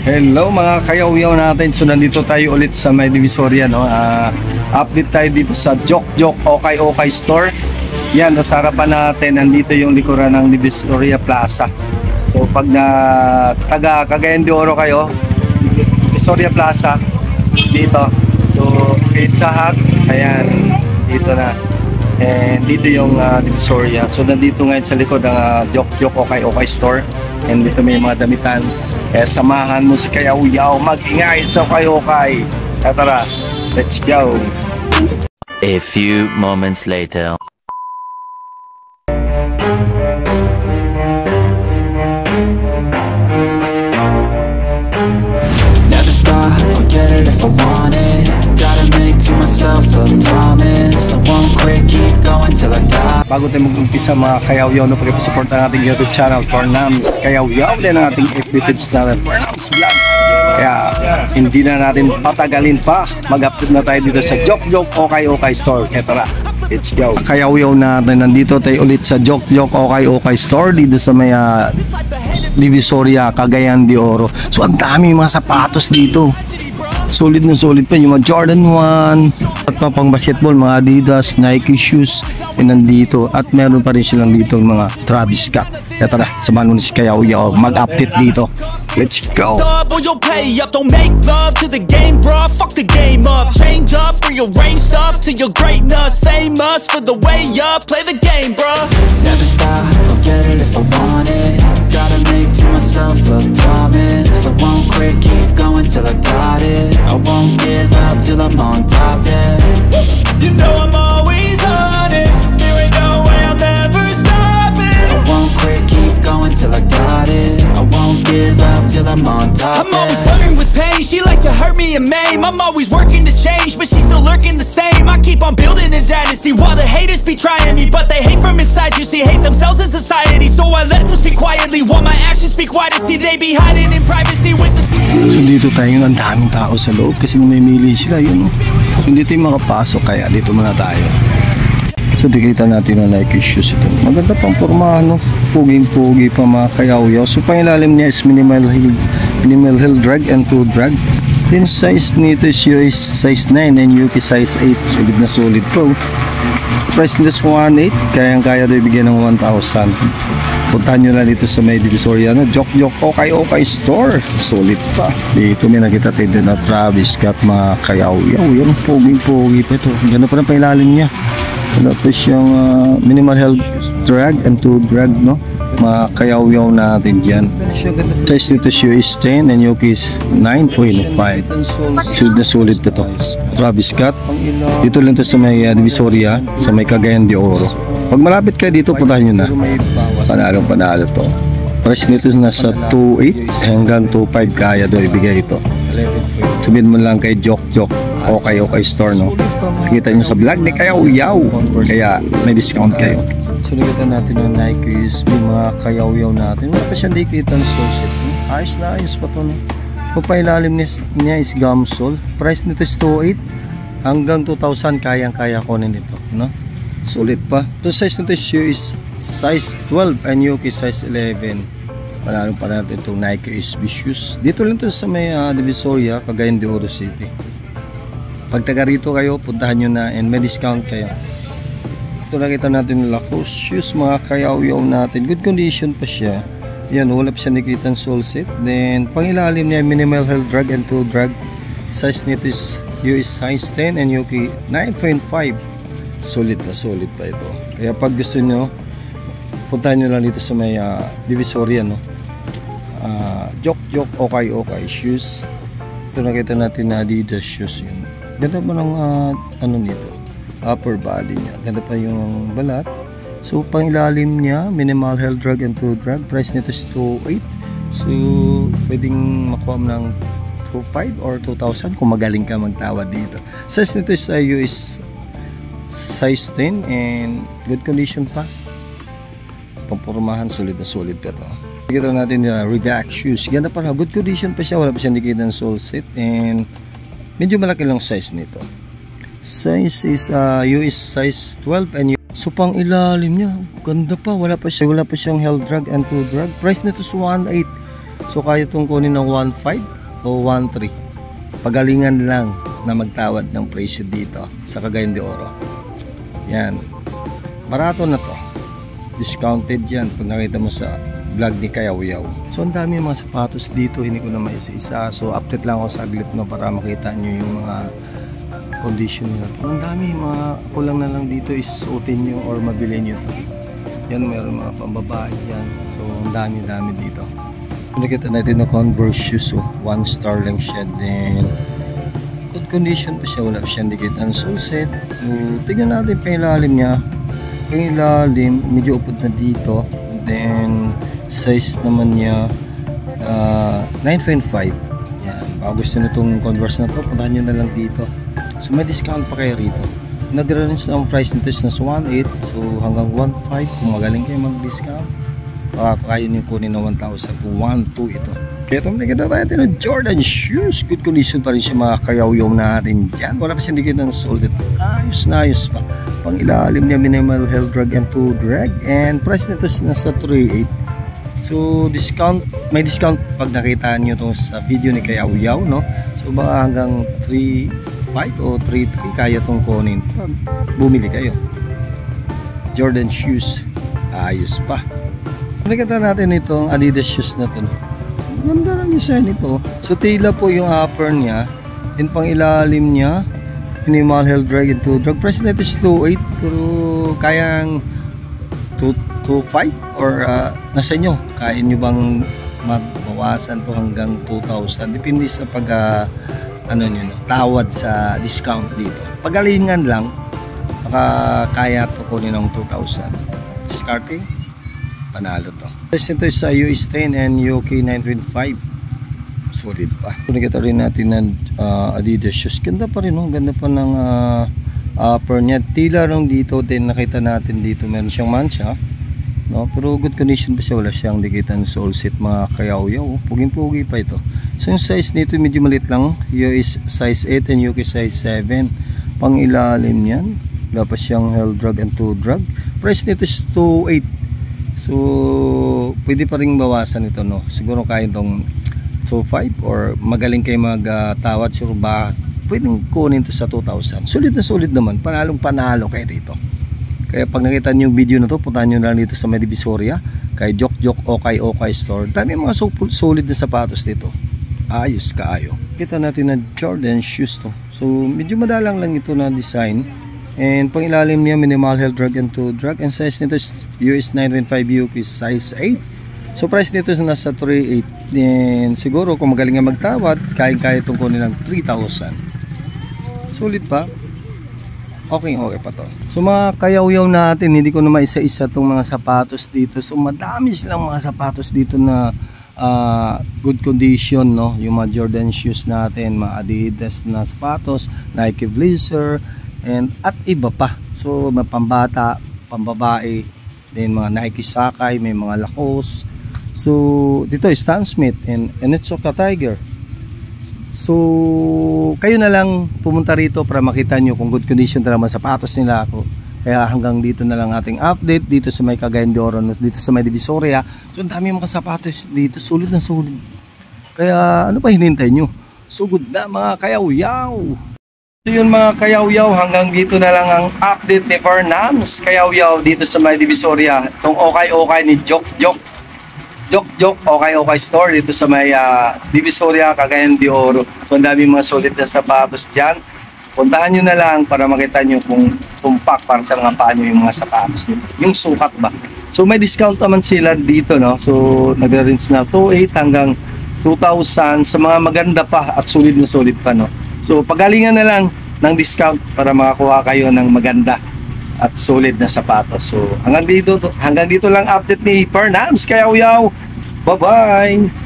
Hello mga kayaw-yaw natin. So nandito tayo ulit sa may Divisoria, no? Update tayo dito sa Jok Jok Okay Store. Yan, nasa harapan natin, nandito yung likuran ng Divisoria Plaza. So pag na taga Cagayan de Oro kayo, Divisoria Plaza dito. So Pizza Hut, ayan, dito na. And dito yung Divisoria. So nandito ngayon sa likod ng Jok Jok Okay Store. And dito may mga damitan. Kaya samahan mo si Kayaw-yaw mag-ingay sa Okay. Tara, let's go. A few moments later. Never stop, I'll get it if I want it. Gotta make to myself a promise. I won't quit, keep going till I got. Bago tayo mag-umpisa mga Kayaw-yaw, no, pag-support ang ating YouTube channel, Fornams Kayaw-yaw, din ang ating FB page na Fornams Vlog. Kaya hindi na natin patagalin pa, mag-upload na tayo dito sa Jok Jok Okay Store. Kaya tara, let's go. Kayaw-yaw natin, nandito tayo ulit sa Jok Jok Okay Store dito sa may Divisoria, Cagayan de Oro. So ang dami mga sapatos dito. Solid na solid pa yung mga Jordan 1 at pang basketball, mga Adidas, Nike shoes nandito, at meron pa rin silang dito mga Travis Scott. Kaya tara, samahan mo si Kayaw-yaw mag-update dito. Let's go. Don't make love to the game, bro. Fuck the game up. Change up, rearrange stuff to your greatness. Famous for the way up. Play the game, bro. Never stop, I'll get it if I want it. Gotta make to myself a promise. I won't quit, keep going till I got it. I won't give up till I'm on top, yeah. You know I'm always honest. There ain't no way I'm ever stopping. I won't quit, keep going till I got it. I won't give up till I'm on top, I'm always flirting with pain. She like to hurt me and maim. I'm always working to change, but she's still lurking the same. I keep on building a dynasty while the haters be trying me, but they hate from inside. You see, hate themselves in society, so I let them speak quietly while my actions speak wider. See, they be hiding in privacy with the. So dito tayo, ang daming tao sa loob kasi namimili sila yun. So dito yung makapasok, kaya dito muna tayo. So dikita natin ang Nike shoes ito. Maganda pang porma, no? Puging-pugi pa mga Kayaw-yaw. So pangilalim niya is minimal heel drag and toe drag. Then size nito is US size 9 and UK size 8. Solid na solid po. Price nito is 1.8. Kayang-kaya doon ibigay ng 1,000. Puntahan nyo lang dito sa may Divisoria, no? Jok Jok Okay Store. Solid pa. Dito may nakita tayo na Travis Scott mga Kayaw-yaw. Yung puging-pugi pa ito. Ganda pa ng pangilalim niya. Tapos yung minimal heel drag and toe drag, no? Mga Kayaw-yaw natin dyan. Size nito is 10 and UK is 9.5. Solid na solid na to. Travis Scott. Dito lang to sa may Divisoria, sa may Cagayan de Oro. Pag malapit kayo dito, puntahan nyo na. Panalo to. Price nito nasa 2.8 hanggang 2.5 kaya doon ibigay ito. Sabihin mo lang kay Jok Jok Okay Store, no? Kita nyo sa vlog ni Kayaw-yaw, kaya may discount kayo. So nakita natin yung Nikes, may mga Kayaw-yaw natin. Wala pa siya nakita ng sole set. Ayos na ayos pa to, no? Kung pailalim niya is gum sole. Price nito is 2.8 hanggang 2,000 kayang-kaya kunin nito, no? Sulit pa. So size nito is size 12 and UK size 11. Panalo pa natin itong Nike SB shoes. Dito lang to sa may Divisoria, Cagayan de Oro City. Pag taga rito kayo, puntahan nyo na and may discount kayo. Ito nakita natin yung Lacoste shoes mga Kayaw-yaw natin. Good condition pa siya. Yan, wala pa siya nakita ng sole set. Then pangilalim niya minimal heel drag and toe drag. Size nito is US size 10 and UK 9.5. Solid pa ito. Kaya pag gusto nyo, puntahan nyo lang dito sa may Divisoria, no? Jok Jok Okay shoes. Ito nakita natin na Adidas shoes yun. Ganda pa ng ano nito, upper body niya. Ganda pa yung balat. So pang ilalim niya minimal heel drag and toe drag. Price nito is 2.8. So pwedeng makuha mo ng 2.5 or 2,000 kung magaling ka magtawad dito. Size nito is US size 10 and good condition pa. Pampormahan, solid na solid pa ito. Kita natin yung Reebok shoes. Ganda pa na, good condition pa siya. Wala pa siya nakita ng sole set and medyo malaki lang size nito. Size is US size 12 and so pang ilalim niya, ganda pa. Wala pa siyang heel drag and toe drag. Price nito is 1.8. So kaya itong kunin ng 1.5 o 1.3. Pagalingan lang na magtawad ng presyo dito sa Cagayan de Oro. Yan. Barato na to. Discounted yan pag nakita mo sa vlog ni Kayaw-Yaw. So ang dami mga sapatos dito, hindi ko na maisa-isa. So update lang ako saglit no para makita nyo yung mga condition nila. Ang dami, mga kulang na lang dito is suotin nyo or mabili nyo to. Yan, meron mga pambabae yan. So ang dami dito. Nakita natin na Converse shoes, 1 star lang siya, then good condition pa siya, wala siyang dikit ang sole set. So tignan natin pa ilalim niya. Yung ilalim medyo upod na dito, then size naman niya 9.5. yan, baka gusto nyo itong Converse na to, puntahan nyo na lang dito. So may discount pa kayo rito. Nag-range ang price nito is nasa 1.8, so hanggang 1.5 kung magaling kayo mag-discount. Kaya nyo kunin na 1,000 to 1.2 ito. Kaya itong nakita natin ng Jordan shoes. Good condition pa rin siya, mga Kayaw-Yaw natin dyan. Wala pa siyang dikit ng sole. Ayos na ayos pa. Pang ilalim niya, minimal heel drag and toe drag. And price nito is nasa 3.8. So discount, may discount pag nakita nyo itong sa video ni Kayaw-Yaw, no? So baka hanggang 3.5 o 3.3 kaya itong kunin. Bumili kayo. Jordan shoes. Ayos pa. Nakita natin itong Adidas shoes na ito. Ganda ng design ito. So tila po yung upper niya. Then pang ilalim niya, minimal heel drag and toe drag. Price nito is 2.8. Pero kayang 2.5 or nasa inyo. Kaya nyo bang magbawasan to hanggang 2,000? Depende sa pag tawad sa discount dito. Pagalingan lang, baka kaya to kunin ng 2,000. Discarding, panalo to. Price nito is sa US 10 and UK 9.5. Solid pa. Nakita rin natin ng Adidas shoes. Ganda pa rin, no? Ganda pa ng upper niya. Tila rin dito din nakita natin dito. Meron siyang mancha, no? Pero good condition pa siya. Wala siyang dikitan sole set, mga Kayaw-Yaw. Puging-pugi pa ito. So yung size nito medyo maliit lang. US size 8 and UK size 7. Pang ilalim yan. Wala pa siyang heel drag and toe drag. Price nito is 2.8. So pwede pa rin bawasan ito, no? Siguro kaya itong 2.5 or magaling kayo magtawad, sure ba pwedeng kunin ito sa 2,000. Solid na solid naman, panalong panalo kayo dito. Kaya pag nakita niyo yung video na to, puntahan nyo na lang dito sa May Divisoria kay Jok Okay Store. Dami mga solid na sapatos dito. Ayos kaayo. Kita natin na Jordan shoes to. So medyo madalang lang ito na design. And pang ilalim niya, minimal heel drag and toe drag. And size nito is US 9.5, UK size 8. So price nito is nasa 3.8. Then siguro kung magaling nga magtawad, kaya itong kunin ng 3,000. Sulit pa. Okay pa to. So mga Kayaw-Yaw natin, hindi ko na maisa-isa itong mga sapatos dito. So madami silang mga sapatos dito na good condition, no? Yung mga Jordan shoes natin, mga Adidas na sapatos, Nike Blazer, and at iba pa. So may pambata, pambabae, then mga Nike Sakay, may mga Lacoste. So dito is Stan Smith and Onitsuka Tiger. So kayo na lang pumunta rito para makita nyo kung good condition talaga sapatos nila ako. Kaya hanggang dito na lang ating update dito sa may Cagayan de Oro, dito sa May Divisoria. So ang dami mga sapatos dito, sulit na sulit. Kaya ano pa hinintay nyo? Sugod na mga Kayaw-Yaw. So yun mga Kayaw-Yaw, hanggang dito na lang ang update ni Farnams Kayaw-Yaw dito sa May Divisoria. Itong okay ni Jok Okay Store dito sa May Divisoria, Cagayan de Oro. So ang dami mga solid na sapatos dyan. Puntahan nyo na lang para makita nyo kung tumpak para sa mga paa nyo yung mga sapatos nyo. Yung sukat ba. So may discount naman sila dito, no? So nag-range na 2.8 hanggang 2,000 sa mga maganda pa at solid na solid pa, no? So pagalingan na lang ng discount para makakuha kayo ng maganda at solid na sapatos. So hanggang dito lang update ni Farnams Kayaw-Yaw. Bye-bye!